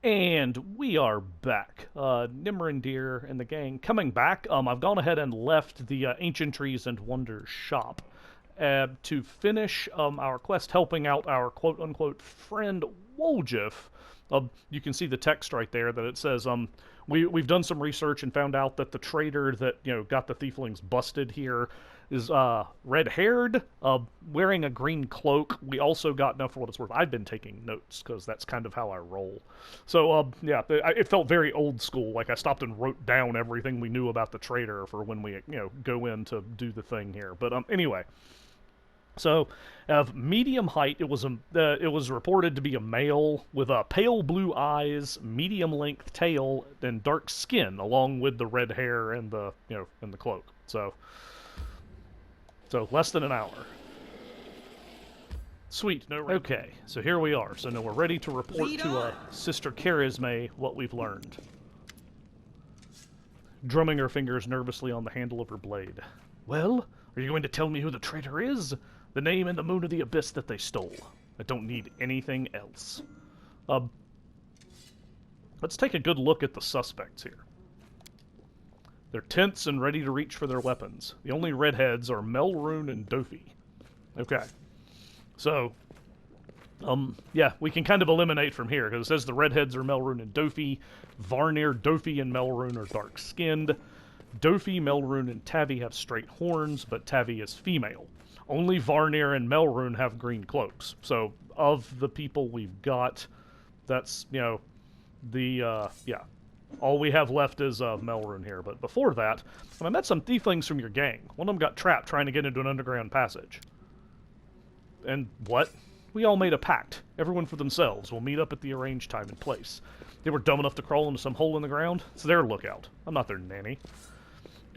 And we are back. Nimrandir and the gang coming back. I've gone ahead and left the Ancient Trees and Wonders shop to finish our quest helping out our quote-unquote friend Woljif. You can see the text right there that it says, we've done some research and found out that the traitor that, got the thieflings busted here is red-haired, wearing a green cloak. We also got, now for what it's worth, I've been taking notes, because that's kind of how I roll. So, yeah, it felt very old school, like I stopped and wrote down everything we knew about the traitor for when we, go in to do the thing here. But, anyway. So, of medium height, it was reported to be a male with pale blue eyes, medium-length tail, and dark skin, along with the red hair and the, and the cloak. So less than an hour. Sweet. No. Okay, so here we are. So now we're ready to report to Sister Charisme what we've learned. Drumming her fingers nervously on the handle of her blade. Well, are you going to tell me who the traitor is? The name and the moon of the abyss that they stole. I don't need anything else. Let's take a good look at the suspects here. They're tense and ready to reach for their weapons. The only redheads are Melrune and Dofi. Okay. So, yeah, we can kind of eliminate from here, because it says the redheads are Melrune and Dofi. Varnir, Dofi, and Melrune are dark-skinned. Dofi, Melrune, and Tavi have straight horns, but Tavi is female. Only Varnir and Melrune have green cloaks. So, of the people we've got, that's, yeah. All we have left is Melrune here. But before that, I met some thieflings from your gang. One of them got trapped trying to get into an underground passage. And what? We all made a pact. Everyone for themselves. We'll meet up at the arranged time and place. They were dumb enough to crawl into some hole in the ground. It's their lookout. I'm not their nanny.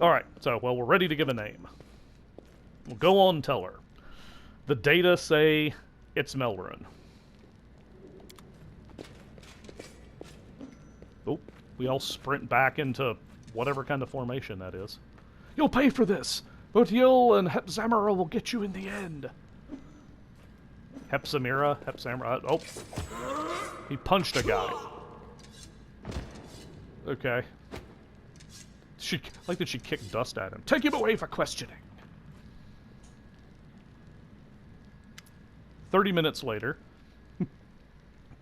Alright, so, well, we're ready to give a name. We'll go on and tell her. The data say it's Melrune. Oh, we all sprint back into whatever kind of formation that is. You'll pay for this! Botiel and Hepzamara will get you in the end. Hepzamara? Oh. He punched a guy. Okay. Like that she kicked dust at him. Take him away for questioning. 30 minutes later.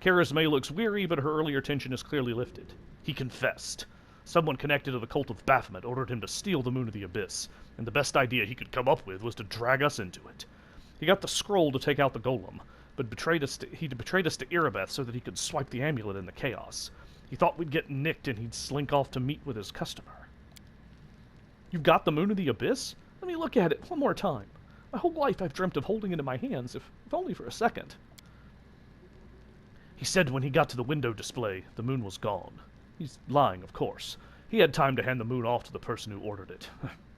Charisme looks weary, but her earlier tension is clearly lifted. He confessed. Someone connected to the cult of Baphomet ordered him to steal the Moon of the Abyss, and the best idea he could come up with was to drag us into it. He got the scroll to take out the golem, but he betrayed us to Erebeth so that he could swipe the amulet in the chaos. He thought we'd get nicked and he'd slink off to meet with his customer. You've got the Moon of the Abyss? Let me look at it one more time. My whole life I've dreamt of holding it in my hands, if only for a second. He said when he got to the window display, the moon was gone. He's lying, of course. He had time to hand the moon off to the person who ordered it.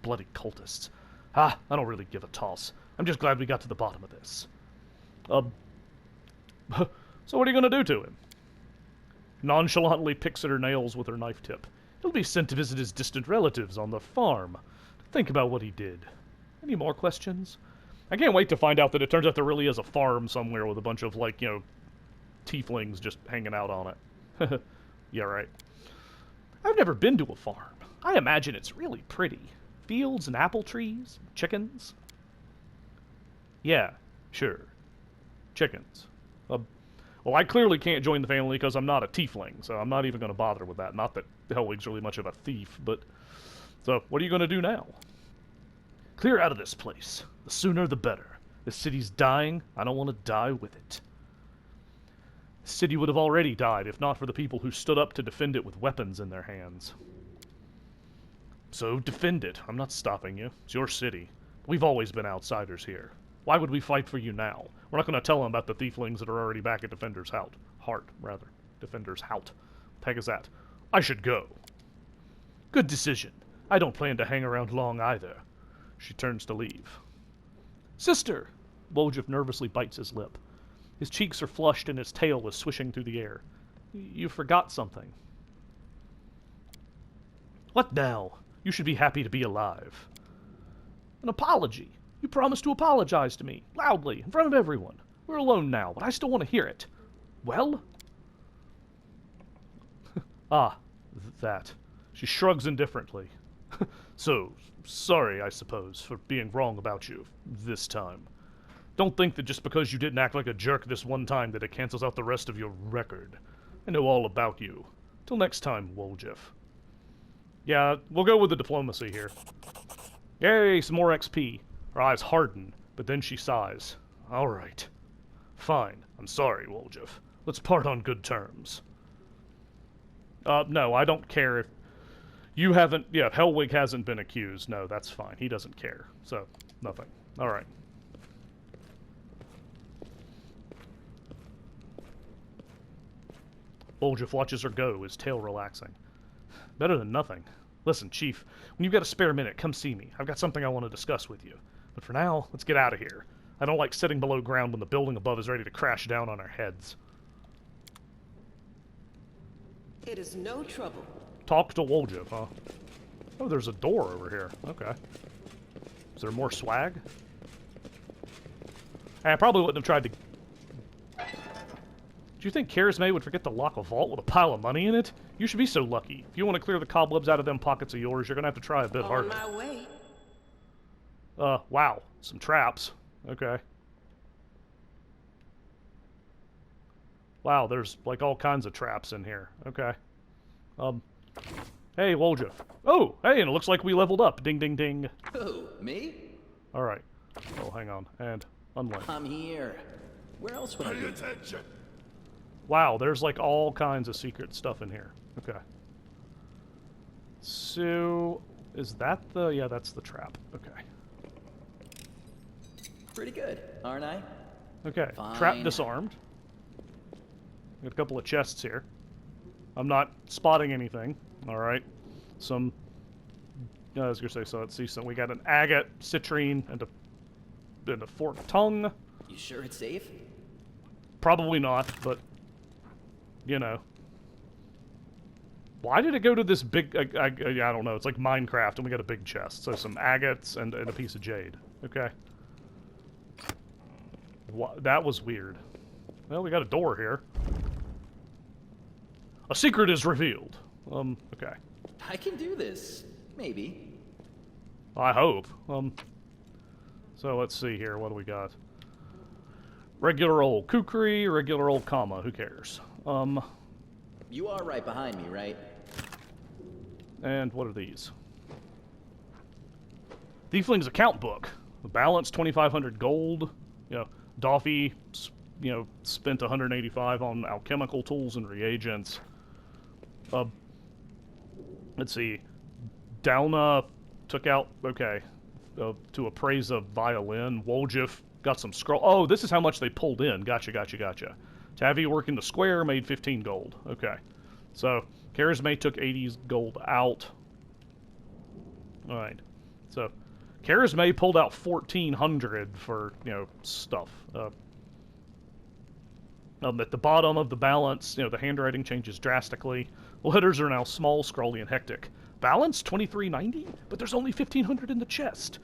Bloody cultists. I don't really give a toss. I'm just glad we got to the bottom of this. So what are you going to do to him? Nonchalantly picks at her nails with her knife tip. He'll be sent to visit his distant relatives on the farm. Think about what he did. Any more questions? I can't wait to find out that it turns out there really is a farm somewhere with a bunch of, like, tieflings just hanging out on it. Yeah, right. I've never been to a farm. I imagine it's really pretty. Fields and apple trees, chickens. Yeah, sure. Chickens. Well, I clearly can't join the family because I'm not a tiefling, so I'm not even going to bother with that. Not that Helwig's really much of a thief, but... So, what are you going to do now? Clear out of this place. The sooner the better. This city's dying. I don't want to die with it. The city would have already died if not for the people who stood up to defend it with weapons in their hands. So, defend it. I'm not stopping you. It's your city. We've always been outsiders here. Why would we fight for you now? We're not going to tell them about the thieflings that are already back at Defender's Heart, rather. Defender's Hout. Peg is that. I should go. Good decision. I don't plan to hang around long either. She turns to leave. Sister! Woljif nervously bites his lip. His cheeks are flushed and his tail is swishing through the air. You forgot something. What now? You should be happy to be alive. An apology. You promised to apologize to me, loudly, in front of everyone. We're alone now, but I still want to hear it. Well? Ah, that. She shrugs indifferently. So, sorry, I suppose, for being wrong about you this time. Don't think that just because you didn't act like a jerk this one time that it cancels out the rest of your record. I know all about you. Till next time, Woljif. Yeah, we'll go with the diplomacy here. Yay, some more XP. Her eyes harden, but then she sighs. Alright. Fine. I'm sorry, Woljif. Let's part on good terms. No, I don't care if you haven't... Yeah, Hellwig hasn't been accused. No, that's fine. He doesn't care. So, nothing. Alright. Woljif watches her go, his tail relaxing. Better than nothing. Listen, Chief, when you've got a spare minute, come see me. I've got something I want to discuss with you. But for now, let's get out of here. I don't like sitting below ground when the building above is ready to crash down on our heads. It is no trouble. Talk to Woljif, huh? Oh, there's a door over here. Okay. Is there more swag? I probably wouldn't have tried to... Do you think Charisme would forget to lock a vault with a pile of money in it? You should be so lucky. If you want to clear the cobwebs out of them pockets of yours, you're gonna have to try a bit harder. On my way. Wow. Some traps. Okay. Wow, there's, like, all kinds of traps in here. Okay. Hey, Woljif. Oh, hey, and it looks like we leveled up. Ding, ding, ding. Who, me? Alright. Oh, hang on. And unlink. I'm here. Where else would I be? Attention. Wow, there's, like, all kinds of secret stuff in here. Okay. So, is that the... Yeah, that's the trap. Okay. Pretty good, aren't I? Okay. Fine. Trap disarmed. Got a couple of chests here. I'm not spotting anything. Alright. Some... I was gonna say, so let's see. So we got an agate, citrine, and a forked tongue. You sure it's safe? Probably not, but... You know. Why did it go to this big... I don't know. It's like Minecraft, and we got a big chest. So some agates and a piece of jade. Okay. That was weird. Well, we got a door here. A secret is revealed. Okay. I can do this. Maybe. I hope. So let's see here. What do we got? Regular old kukri, regular old comma. Who cares? You are right behind me, right? And what are these? Thiefling's account book. The balance, 2,500 gold. You know, Doffy, you know, spent 185 on alchemical tools and reagents. Let's see. Dalna took out, okay, to appraise a violin. Woljif got some scroll. Oh, this is how much they pulled in. Gotcha, gotcha, gotcha. Tavi working the square made 15 gold. Okay. So, Charisme took 80 gold out. Alright. So, Charisme pulled out 1,400 for, you know, stuff. At the bottom of the balance, you know, the handwriting changes drastically. Letters are now small, scrawly, and hectic. Balance, 2390? But there's only 1,500 in the chest.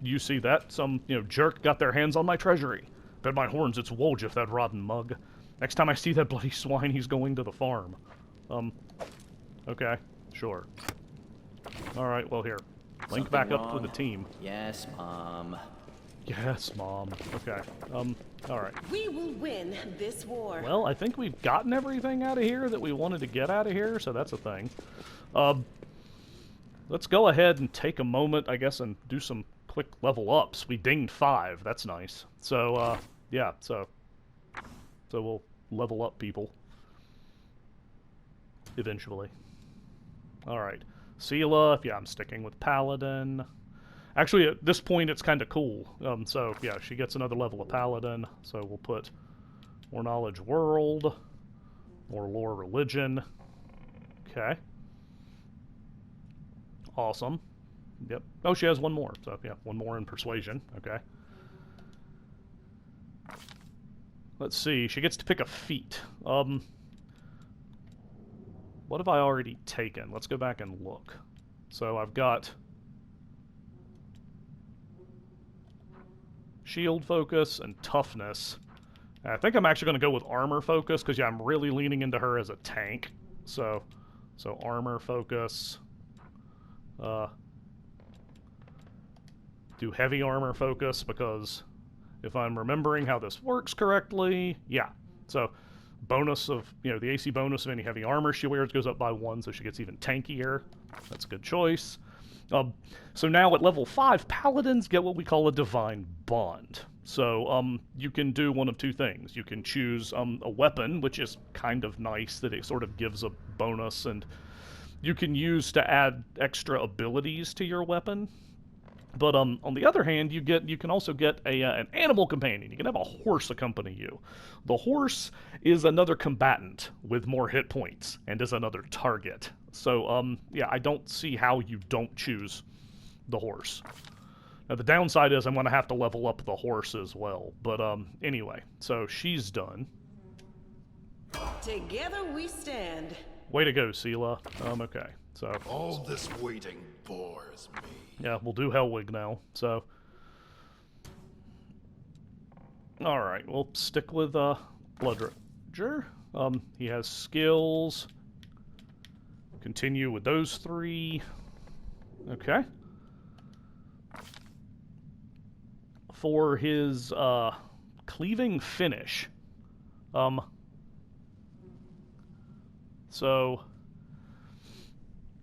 You see that? Some, you know, jerk got their hands on my treasury. Bet my horns it's Woljif, that rotten mug. Next time I see that bloody swine, he's going to the farm. Okay, sure. Alright, well here. Link back up with the team. Yes, Mom. Yes, Mom. Okay, alright. We will win this war. Well, I think we've gotten everything out of here that we wanted to get out of here, so that's a thing. Let's go ahead and take a moment, I guess, and do some quick level ups. We dinged 5, that's nice. So, yeah, so we'll level up people. Eventually. Alright. Seelah, yeah, I'm sticking with Paladin. Actually, at this point, it's kind of cool. So, yeah, she gets another level of Paladin. So we'll put more Knowledge World, more Lore Religion. Okay. Awesome. Yep. Oh, she has one more. So, yeah, one more in Persuasion. Okay. Let's see. She gets to pick a feat. What have I already taken? Let's go back and look. So I've got Shield Focus and Toughness. I think I'm actually going to go with Armor Focus because, yeah, I'm really leaning into her as a tank. So armor focus. Do heavy armor focus, because if I'm remembering how this works correctly, yeah. So bonus of, the AC bonus of any heavy armor she wears goes up by 1, so she gets even tankier. That's a good choice. So now at level 5, paladins get what we call a divine bond. So you can do one of two things. You can choose a weapon, which is kind of nice that it sort of gives a bonus, and you can use to add extra abilities to your weapon. But on the other hand, you can also get an animal companion. You can have a horse accompany you. The horse is another combatant with more hit points and is another target. So yeah, I don't see how you don't choose the horse. Now the downside is I'm going to have to level up the horse as well. But anyway, so she's done. Together we stand. Way to go, Seelah. Okay, so All this waiting bores me. yeah, we'll do Hellwig now. So, all right, we'll stick with Bloodrager. He has skills. Continue with those 3. Okay. For his cleaving finish, so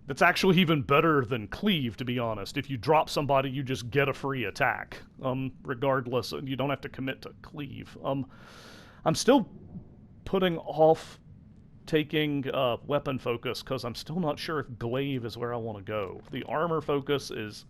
that's actually even better than cleave, to be honest. If you drop somebody, you just get a free attack, regardless. You don't have to commit to cleave. I'm still putting off taking weapon focus because I'm still not sure if glaive is where I want to go. The armor focus is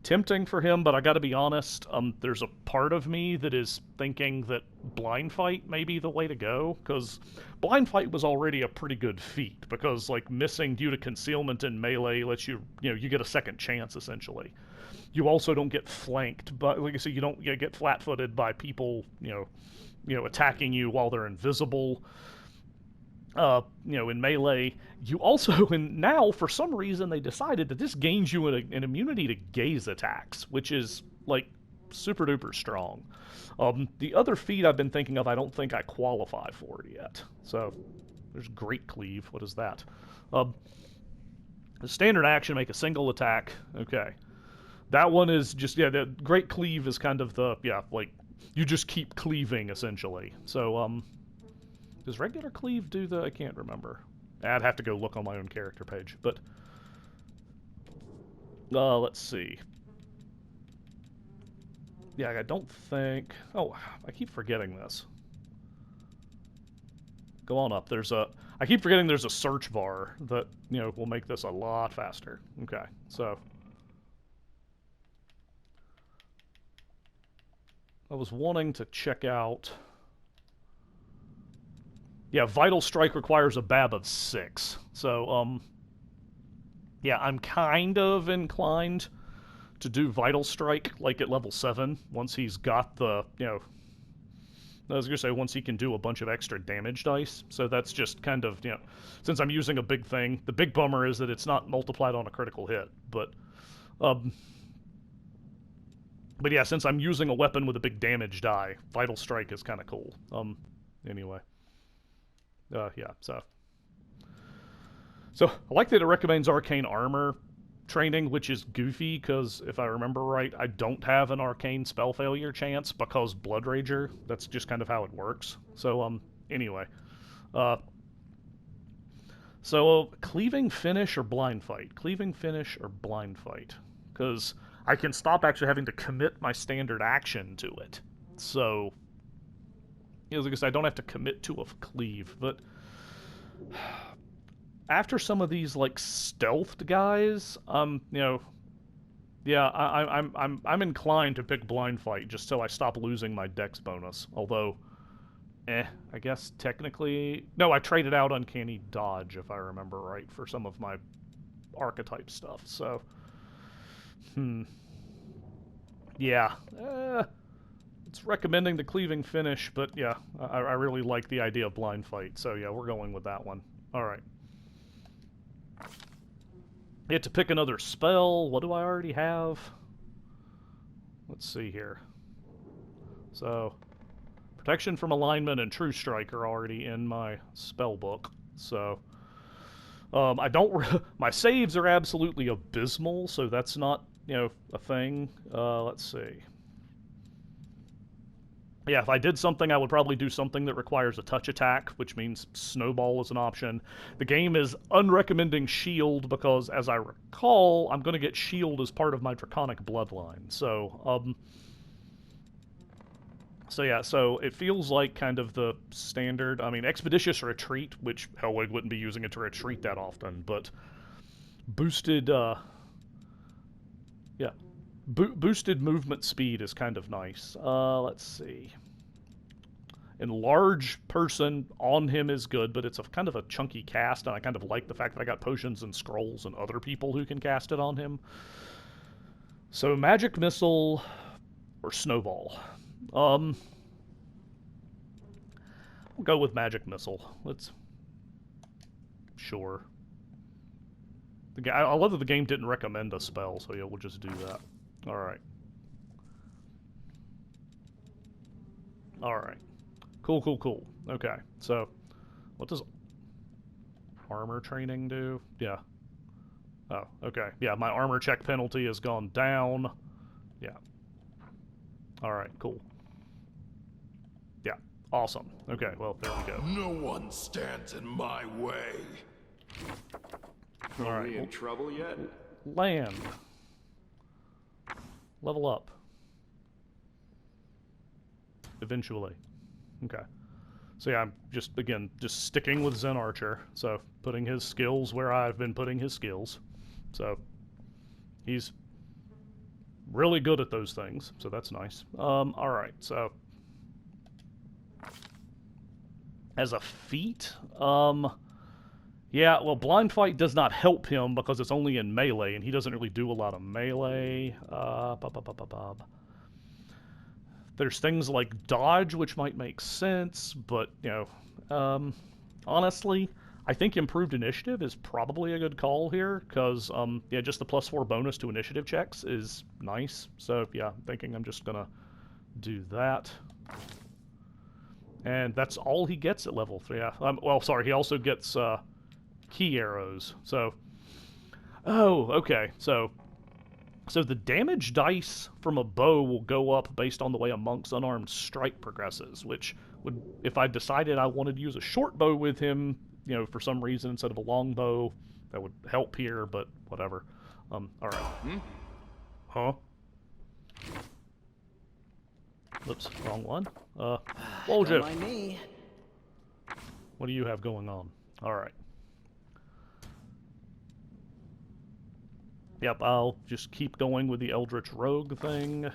tempting for him, but I gotta be honest, there's a part of me that is thinking that blind fight may be the way to go, because blind fight was already a pretty good feat, because like missing due to concealment in melee lets you, you get a second chance essentially. You also don't get flanked, but like I said, you don't get flat-footed by people, attacking you while they're invisible. In melee, you also, and now for some reason they decided that this gains you an immunity to gaze attacks, which is like super duper strong. The other feat I've been thinking of, I don't think I qualify for it yet. So there's Great Cleave. What is that? The standard action, make a single attack. Okay, that one is just the Great Cleave is kind of the like you just keep cleaving essentially. So does regular cleave do the... I can't remember. I'd have to go look on my own character page, but... let's see. Yeah, I don't think... Oh, I keep forgetting this. Go on up. I keep forgetting there's a search bar that, will make this a lot faster. Okay, so... I was wanting to check out... Yeah, Vital Strike requires a BAB of 6. So, yeah, I'm kind of inclined to do Vital Strike, like, at level 7, once he's got the, I was going to say, once he can do a bunch of extra damage dice. So that's just kind of, since I'm using a big thing, the big bummer is that it's not multiplied on a critical hit. But yeah, since I'm using a weapon with a big damage die, Vital Strike is kind of cool. Anyway. Yeah, so I like that it recommends arcane armor training, which is goofy, because if I remember right, I don't have an arcane spell failure chance because Bloodrager. That's just kind of how it works. So, anyway. So, cleaving finish or blind fight? Cleaving finish or blind fight? Because I can stop actually having to commit my standard action to it. So... because I don't have to commit to a cleave, but after some of these like stealthed guys, yeah, I'm inclined to pick blind fight just so I stop losing my dex bonus. Although, I guess technically, no, I traded out uncanny dodge if I remember right for some of my archetype stuff. So, yeah. It's recommending the cleaving finish, but yeah, I really like the idea of blind fight, so yeah, we're going with that one. Alright. You have to pick another spell. What do I already have? Let's see here. So, Protection from Alignment and True Strike are already in my spell book, so I don't. My saves are absolutely abysmal, so that's not, a thing. Let's see. Yeah, if I did something, I would probably do something that requires a touch attack, which means snowball is an option. The game is unrecommending shield because, as I recall, I'm going to get shield as part of my draconic bloodline. So so it feels like kind of the standard. I mean, expeditious retreat, which Hellwig wouldn't be using it to retreat that often, but boosted, boosted movement speed is kind of nice. Let's see. Enlarge person on him is good, but it's a kind of a chunky cast, and I kind of like the fact that I got potions and scrolls and other people who can cast it on him. So magic missile or snowball. We'll go with magic missile. Sure. I love that the game didn't recommend a spell, so yeah, we'll just do that. Alright. Alright. Cool. Okay, so what does armor training do? Yeah. Oh, okay. Yeah, my armor check penalty has gone down. Yeah. Alright, cool. Yeah, awesome. Okay, well, there we go. No one stands in my way. Are we in trouble yet? Land. Level up. Eventually. Okay. So yeah, I'm just sticking with Zen Archer. So putting his skills where I've been putting his skills. So he's really good at those things. So that's nice. Alright, so as a feat, yeah, well, Blind Fight does not help him because it's only in melee, and he doesn't really do a lot of melee. There's things like dodge, which might make sense, but, honestly, I think improved initiative is probably a good call here, because, yeah, just the +4 bonus to initiative checks is nice. So, yeah, I'm thinking I'm just gonna do that. And that's all he gets at level 3. Yeah. Well, sorry, he also gets, key arrows. So, oh, okay. So the damage dice from a bow will go up based on the way a monk's unarmed strike progresses, which would, if I decided I wanted to use a short bow with him, for some reason instead of a long bow, that would help here, but whatever. All right. Huh? Whoops, wrong one. What do you have going on? All right. Yep, I'll just keep going with the Eldritch Rogue thing.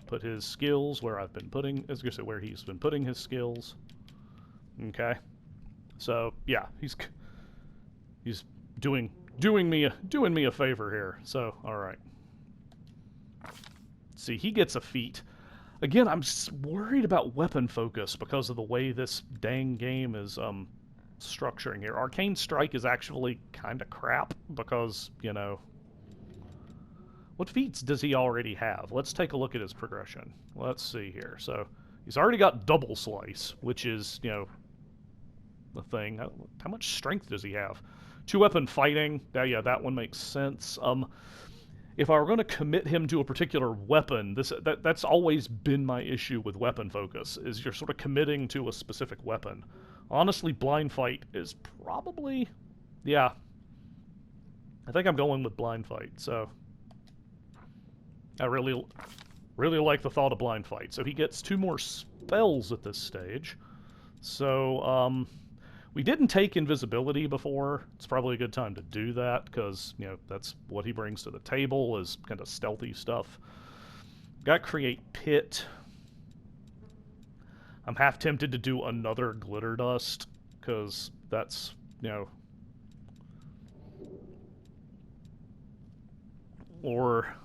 Put his skills where I've been putting, where he's been putting his skills. Okay. So yeah, he's doing me a favor here. So all right. See, he gets a feat. Again, I'm worried about weapon focus because of the way this dang game is structuring here. Arcane Strike is actually kind of crap because, what feats does he already have? Let's take a look at his progression. Let's see here. So he's already got Double Slice, which is, the thing. How much strength does he have? 2-weapon fighting. Yeah, that one makes sense. If I were going to commit him to a particular weapon, that's always been my issue with weapon focus, is you're sort of committing to a specific weapon. Honestly, Blind Fight is probably... Yeah. I think I'm going with Blind Fight, so... I really like the thought of Blind Fight. So he gets 2 more spells at this stage. So, we didn't take Invisibility before. It's probably a good time to do that, because, that's what he brings to the table, is kind of stealthy stuff. Got Create Pit. I'm half tempted to do another Glitter Dust, because that's, Or,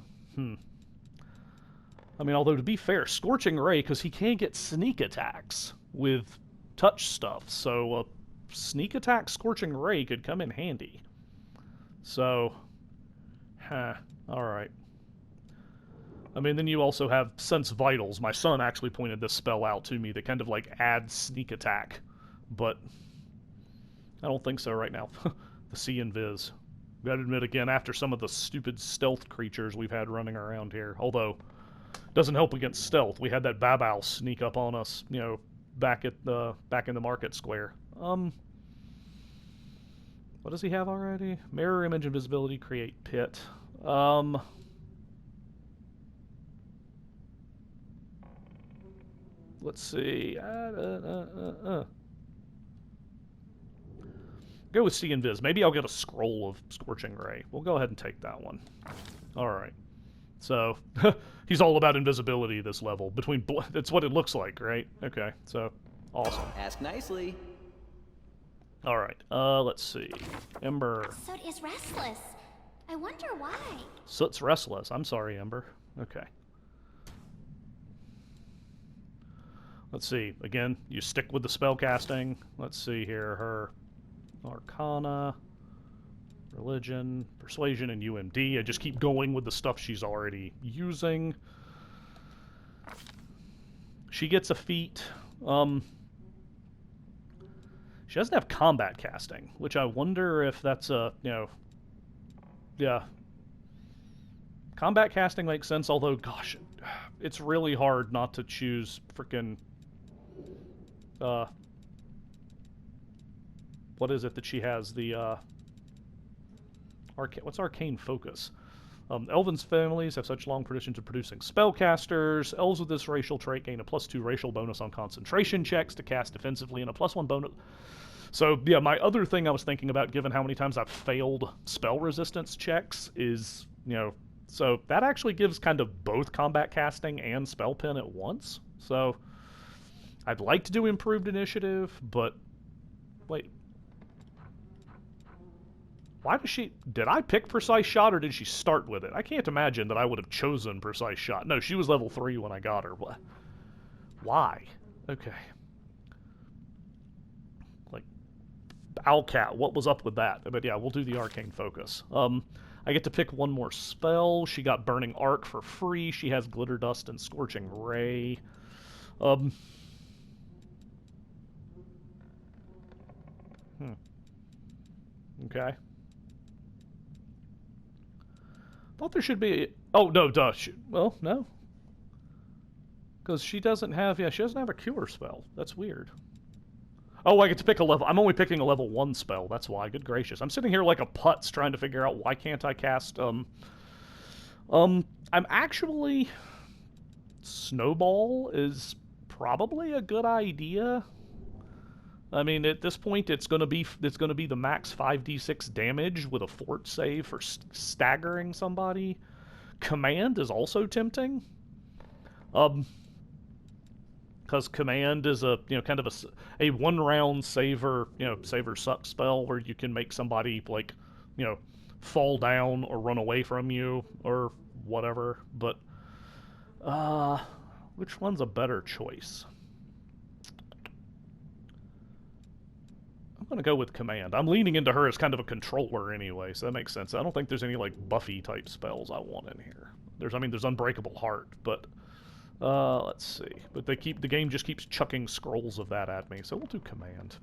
I mean, although to be fair, Scorching Ray, because he can get sneak attacks with touch stuff, so sneak attack Scorching Ray could come in handy. So, alright. I mean, then you also have Sense Vitals. My son actually pointed this spell out to me that kind of like adds sneak attack, but I don't think so right now. The See Invis. Gotta admit again, after some of the stupid stealth creatures we've had running around here, although doesn't help against stealth. We had that Babao sneak up on us, you know, back in the market square. What does he have already? Mirror image invisibility, create pit. Let's see. Go with See Invis. Maybe I'll get a scroll of Scorching Ray. We'll go ahead and take that one. Alright. So, he's all about invisibility this level. That's what it looks like, right? Okay, so, awesome. Ask nicely. Alright, let's see. Ember. Soot is restless. I wonder why. Soot's restless. I'm sorry, Ember. Okay. Let's see. Again, you stick with the spell casting. Let's see here. Her Arcana, Religion, Persuasion, and UMD. I just keep going with the stuff she's already using. She gets a feat. She doesn't have combat casting, which I wonder if that's a, you know, yeah. Combat casting makes sense, although, gosh, it's really hard not to choose frickin', what is it that she has? The, what's Arcane Focus? Elven's families have such long traditions of producing spellcasters. Elves with this racial trait gain a +2 racial bonus on concentration checks to cast defensively and a +1 bonus. So, yeah, my other thing I was thinking about, given how many times I've failed spell resistance checks, is, you know, so that actually gives kind of both combat casting and spell pen at once. So, I'd like to do improved initiative, but, wait. Why does she... Did I pick Precise Shot, or did she start with it? I can't imagine that I would have chosen Precise Shot. No, she was level 3 when I got her. Why? Okay. Like, Owlcat, what was up with that? But yeah, we'll do the Arcane Focus. I get to pick one more spell. She got Burning Arc for free. She has Glitter Dust and Scorching Ray. Okay. Thought there should be... Oh, no, duh. Well, no. Because she doesn't have... Yeah, she doesn't have a cure spell. That's weird. Oh, I get to pick a level... I'm only picking a level 1 spell. That's why. Good gracious. I'm sitting here like a putz trying to figure out why can't I cast... I'm actually... Snowball is probably a good idea. I mean, at this point, it's going to be the max 5d6 damage with a fort save for staggering somebody. Command is also tempting, because command is a kind of a 1-round saver saver suck spell where you can make somebody like fall down or run away from you or whatever. But which one's a better choice? I'm going to go with Command. I'm leaning into her as kind of a controller anyway, so that makes sense. I don't think there's any, like, Buffy-type spells I want in here. There's Unbreakable Heart, but, let's see. But the game just keeps chucking scrolls of that at me, so we'll do Command.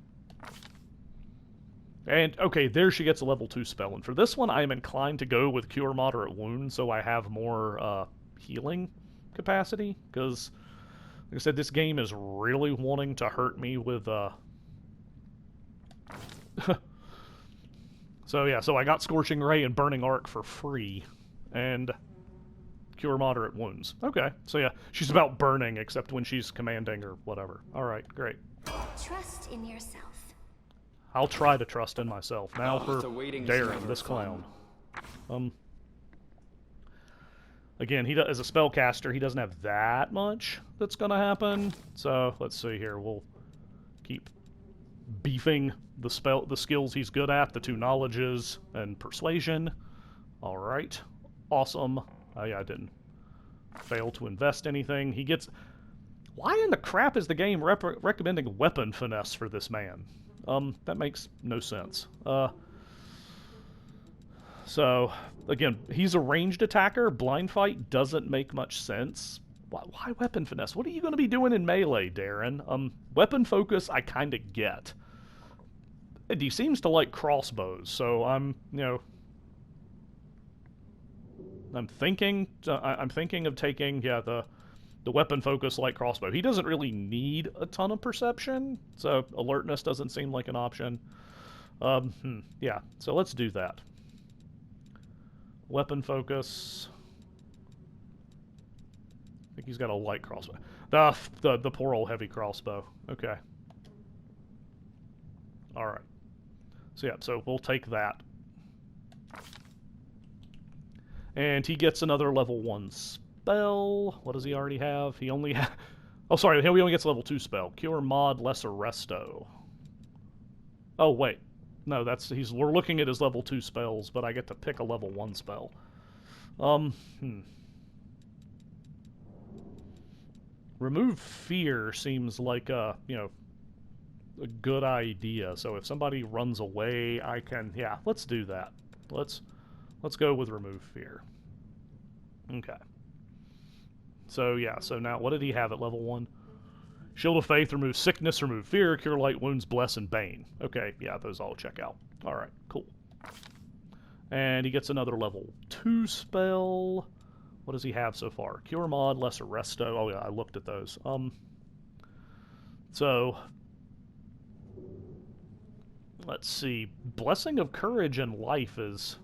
And, okay, there she gets a level 2 spell, and for this one, I am inclined to go with Cure Moderate Wound, so I have more, healing capacity, because, like I said, this game is really wanting to hurt me with, so yeah, so I got Scorching Ray and Burning Arc for free, and Cure Moderate Wounds. Okay, so yeah, she's about burning, except when she's commanding or whatever. Alright, great. Trust in yourself. I'll try to trust in myself. Now for Darren, this clown. Again, as a spellcaster, he doesn't have that much that's gonna happen, so let's see here, we'll keep beefing the skills he's good at, the 2 knowledges and persuasion. All right, awesome. Oh yeah, I didn't fail to invest anything. He gets... Why in the crap is the game recommending weapon finesse for this man? That makes no sense. So again, he's a ranged attacker. Blind fight doesn't make much sense. Why weapon finesse? What are you going to be doing in melee, Darren? Weapon focus I kind of get. And he seems to like crossbows, so I'm thinking of taking the weapon focus light crossbow. He doesn't really need a ton of perception, so alertness doesn't seem like an option. Yeah, so let's do that. Weapon focus. I think he's got a light crossbow. The poor old heavy crossbow. Okay. Alright. So yeah, so we'll take that. And he gets another level 1 spell. What does he already have? He only oh, sorry, he only gets a level 2 spell. Cure Mod Lesser Resto. Oh, wait. No, we're looking at his level 2 spells, but I get to pick a level 1 spell. Remove Fear seems like a good idea. So if somebody runs away, I can... Yeah, let's do that. Let's go with Remove Fear. Okay. So, yeah, so now, what did he have at level 1? Shield of Faith, remove Sickness, remove Fear, Cure Light Wounds, Bless, and Bane. Okay, yeah, those all check out. Alright, cool. And he gets another level 2 spell. What does he have so far? Cure Mod, Lesser Resto. Oh, yeah, I looked at those. So... Let's see. Blessing of Courage and Life is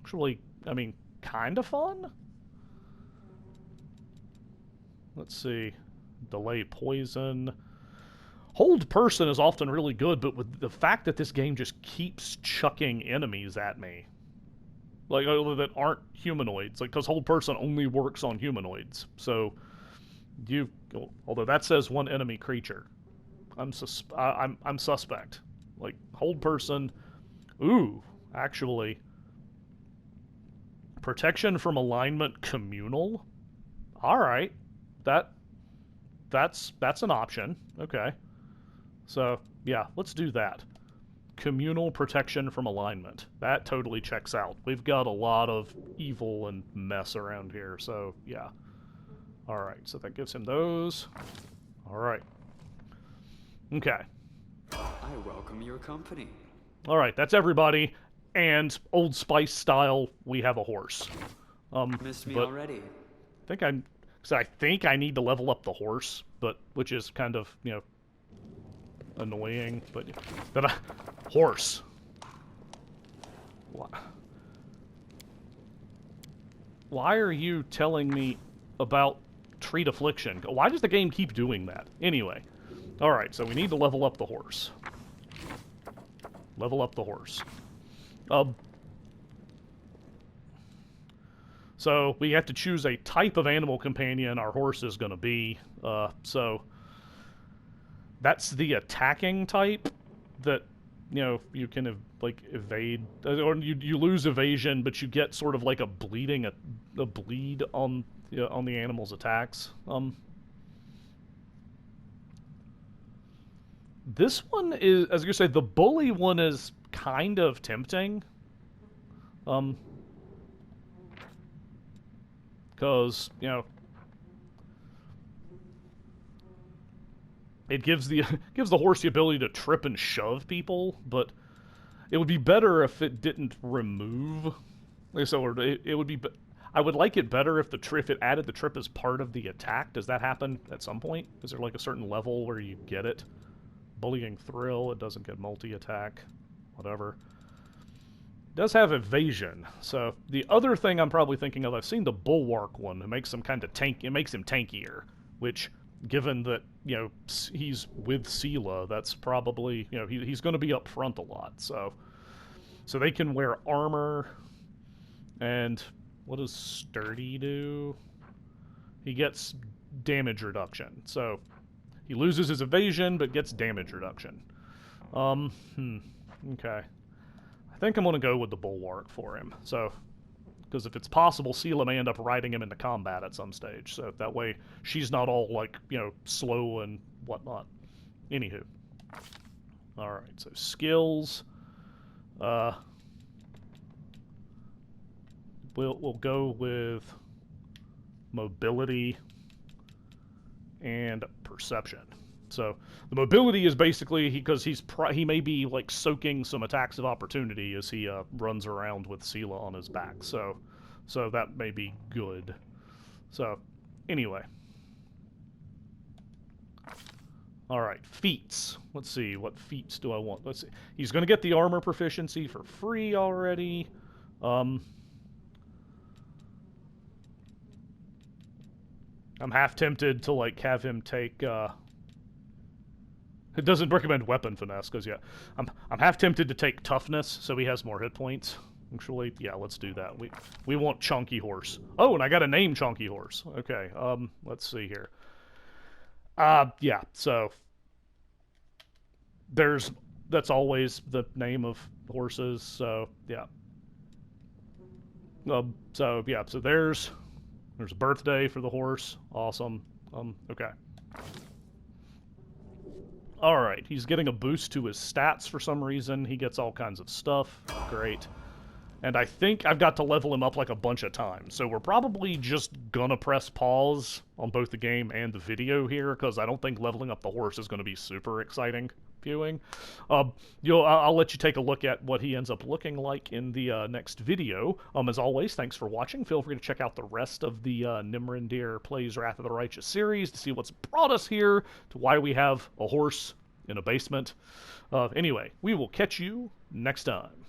actually, I mean, kind of fun. Let's see. Delay Poison. Hold Person is often really good, but with the fact that this game just keeps chucking enemies at me, like, that aren't humanoids, like, because Hold Person only works on humanoids, so although that says one enemy creature, I'm suspect. Like, Hold Person, ooh, actually, Protection from Alignment Communal, alright, that's an option. Okay. So, yeah, let's do that. Communal Protection from Alignment. That totally checks out. We've got a lot of evil and mess around here, so, yeah. Alright, so that gives him those. Alright. Okay. I welcome your company. Alright, that's everybody. And, Old Spice style, we have a horse. Missed me already. I think I need to level up the horse, which is kind of, annoying, but horse. Why are you telling me about treat affliction? Why does the game keep doing that? Anyway. Alright, so we need to level up the horse. Level up the horse. So we have to choose a type of animal companion our horse is going to be. So that's the attacking type that, you can evade, or you lose evasion, but you get sort of like a bleed on the animal's attacks. This one is, as you say, the bully one is kind of tempting. Because, it gives the horse the ability to trip and shove people, but it would be better if it didn't remove. So it would be. I would like it better if if it added the trip as part of the attack. Does that happen at some point? Is there like a certain level where you get it? Bullying Thrill. It doesn't get multi-attack. Whatever. Does have evasion. So the other thing I'm probably thinking of, I've seen the Bulwark one. It makes him kind of it makes him tankier, which, given that he's with Seelah, that's probably he's going to be up front a lot. So they can wear armor. And what does Sturdy do? He gets damage reduction. So he loses his evasion, but gets damage reduction. Okay. I think I'm going to go with the Bulwark for him. So, because if it's possible, Seelah may end up riding him into combat at some stage. So that way, she's not all, slow and whatnot. Anywho. Alright, so skills. We'll go with mobility and perception. So the mobility is basically because he may be like soaking some attacks of opportunity as he runs around with Seelah on his back. So that may be good. So anyway. Alright, feats. Let's see, what feats do I want? Let's see. He's going to get the armor proficiency for free already. I'm half tempted to, like, have him take, It doesn't recommend weapon finesse, because, yeah. I'm half tempted to take toughness, so he has more hit points. Actually, yeah, let's do that. We want Chunky Horse. Oh, and I got to name Chunky Horse. Okay, let's see here. Yeah, so that's always the name of horses, so yeah. So there's a birthday for the horse. Awesome. Okay. Alright, he's getting a boost to his stats for some reason. He gets all kinds of stuff. Great. And I think I've got to level him up like a bunch of times. So we're probably just gonna press pause on both the game and the video here, because I don't think leveling up the horse is going to be super exciting viewing. I'll let you take a look at what he ends up looking like in the next video. As always, thanks for watching. Feel free to check out the rest of the Nimrandir Plays Wrath of the Righteous series to see what's brought us here, to why we have a horse in a basement. Anyway, we will catch you next time.